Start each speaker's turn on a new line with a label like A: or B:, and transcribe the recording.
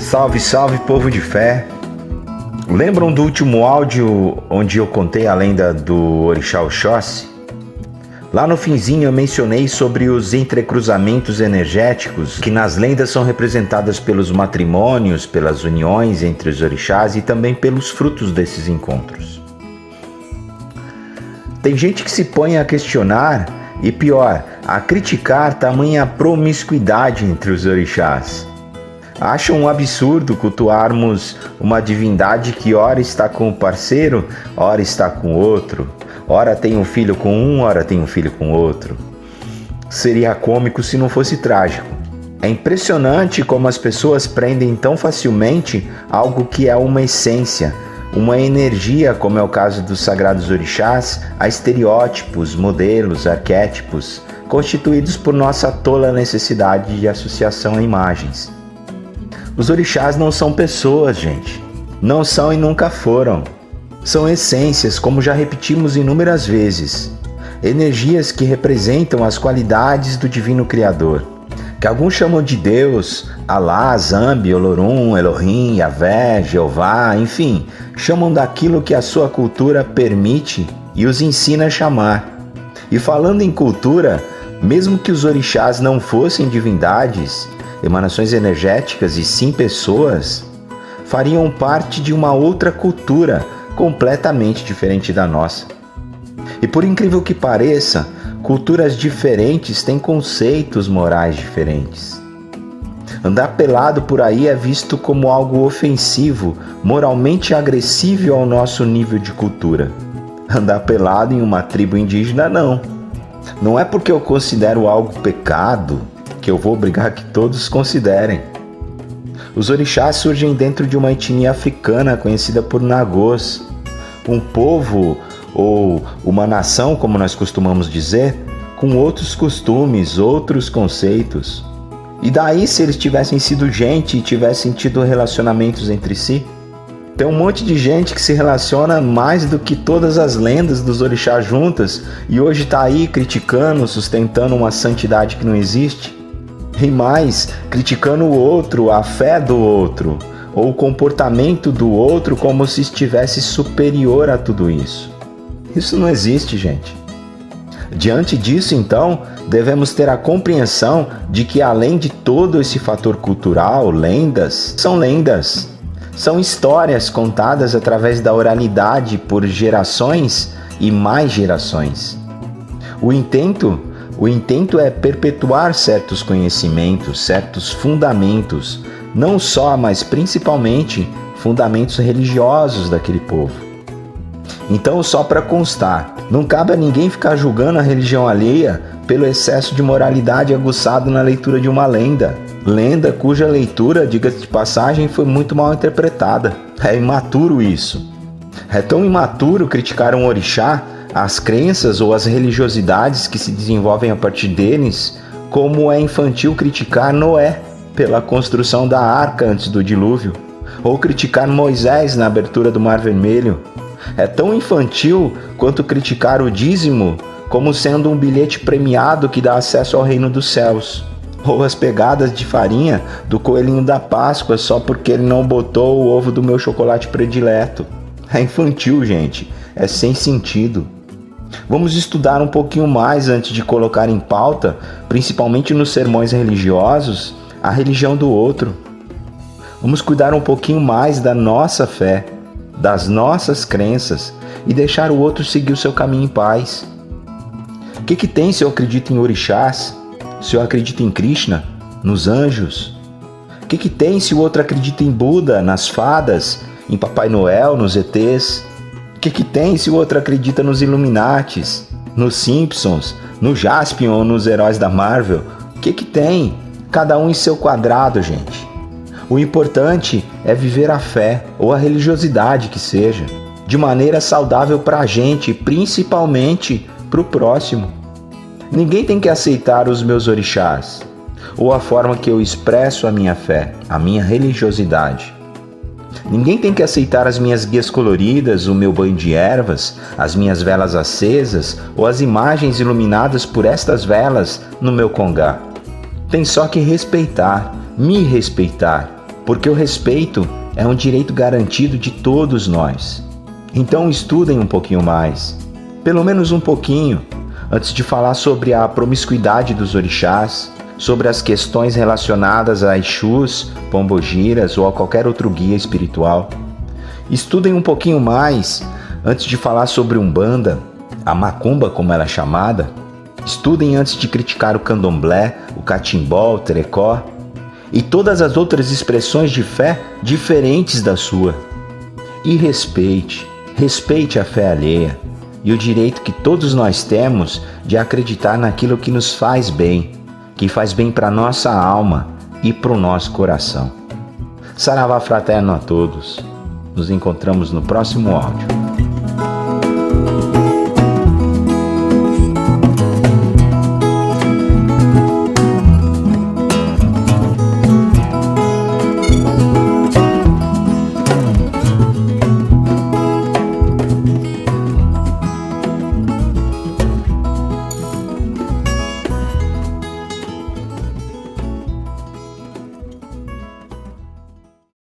A: Salve, salve, povo de fé! Lembram do último áudio onde eu contei a lenda do Orixá Oxóssi? Lá no finzinho eu mencionei sobre os entrecruzamentos energéticos que nas lendas são representadas pelos matrimônios, pelas uniões entre os orixás e também pelos frutos desses encontros. Tem gente que se põe a questionar e, pior, a criticar tamanha promiscuidade entre os orixás. Acham um absurdo cultuarmos uma divindade que ora está com o parceiro, ora está com o outro, ora tem um filho com um, ora tem um filho com outro. Seria cômico se não fosse trágico. É impressionante como as pessoas prendem tão facilmente algo que é uma essência, uma energia, como é o caso dos sagrados orixás, a estereótipos, modelos, arquétipos, constituídos por nossa tola necessidade de associação a imagens. Os orixás não são pessoas, gente. Não são e nunca foram. São essências, como já repetimos inúmeras vezes. Energias que representam as qualidades do Divino Criador, que alguns chamam de Deus, Alá, Zambi, Olorum, Elohim, Yahvé, Jeová, enfim, chamam daquilo que a sua cultura permite e os ensina a chamar. E falando em cultura, mesmo que os orixás não fossem divindades, emanações energéticas e sim pessoas, fariam parte de uma outra cultura completamente diferente da nossa. E por incrível que pareça, culturas diferentes têm conceitos morais diferentes. Andar pelado por aí é visto como algo ofensivo, moralmente agressivo ao nosso nível de cultura. Andar pelado em uma tribo indígena, não. Não é porque eu considero algo pecado que eu vou obrigar que todos considerem. Os orixás surgem dentro de uma etnia africana conhecida por Nagôs, um povo ou uma nação, como nós costumamos dizer, com outros costumes, outros conceitos. E daí, se eles tivessem sido gente e tivessem tido relacionamentos entre si? Tem um monte de gente que se relaciona mais do que todas as lendas dos orixás juntas e hoje está aí criticando, sustentando uma santidade que não existe. E mais, criticando o outro, a fé do outro, ou o comportamento do outro como se estivesse superior a tudo isso. Isso não existe, gente. Diante disso, então, devemos ter a compreensão de que, além de todo esse fator cultural, lendas. São histórias contadas através da oralidade por gerações e mais gerações. O intento é perpetuar certos conhecimentos, certos fundamentos, não só, mas principalmente fundamentos religiosos daquele povo. Então, só para constar, não cabe a ninguém ficar julgando a religião alheia pelo excesso de moralidade aguçado na leitura de uma lenda. Lenda cuja leitura, diga-se de passagem, foi muito mal interpretada. É imaturo isso. É tão imaturo criticar um orixá, as crenças ou as religiosidades que se desenvolvem a partir deles, como é infantil criticar Noé pela construção da arca antes do dilúvio, ou criticar Moisés na abertura do Mar Vermelho. É tão infantil quanto criticar o dízimo como sendo um bilhete premiado que dá acesso ao reino dos céus, ou as pegadas de farinha do coelhinho da Páscoa só porque ele não botou o ovo do meu chocolate predileto. É infantil, gente, é sem sentido. Vamos estudar um pouquinho mais antes de colocar em pauta, principalmente nos sermões religiosos, a religião do outro. Vamos cuidar um pouquinho mais da nossa fé, das nossas crenças e deixar o outro seguir o seu caminho em paz. O que tem se eu acredito em orixás? Se eu acredito em Krishna? Nos anjos? O que tem se o outro acredita em Buda, nas fadas, em Papai Noel, nos ETs? O que tem se o outro acredita nos Illuminatis, nos Simpsons, no Jaspion ou nos heróis da Marvel? O que tem? Cada um em seu quadrado, gente. O importante é viver a fé, ou a religiosidade que seja, de maneira saudável para a gente, principalmente para o próximo. Ninguém tem que aceitar os meus orixás, ou a forma que eu expresso a minha fé, a minha religiosidade. Ninguém tem que aceitar as minhas guias coloridas, o meu banho de ervas, as minhas velas acesas ou as imagens iluminadas por estas velas no meu congá. Tem só que respeitar, me respeitar porque o respeito é um direito garantido de todos nós. Então estudem um pouquinho mais, pelo menos um pouquinho, antes de falar sobre a promiscuidade dos orixás, sobre as questões relacionadas a Exus, Pombogiras ou a qualquer outro guia espiritual. Estudem um pouquinho mais antes de falar sobre Umbanda, a Macumba como ela é chamada. Estudem antes de criticar o Candomblé, o Catimbó, o Terecó e todas as outras expressões de fé diferentes da sua. E respeite a fé alheia e o direito que todos nós temos de acreditar naquilo que nos faz bem, que faz bem para nossa alma e para o nosso coração. Saravá fraterno a todos. Nos encontramos no próximo áudio.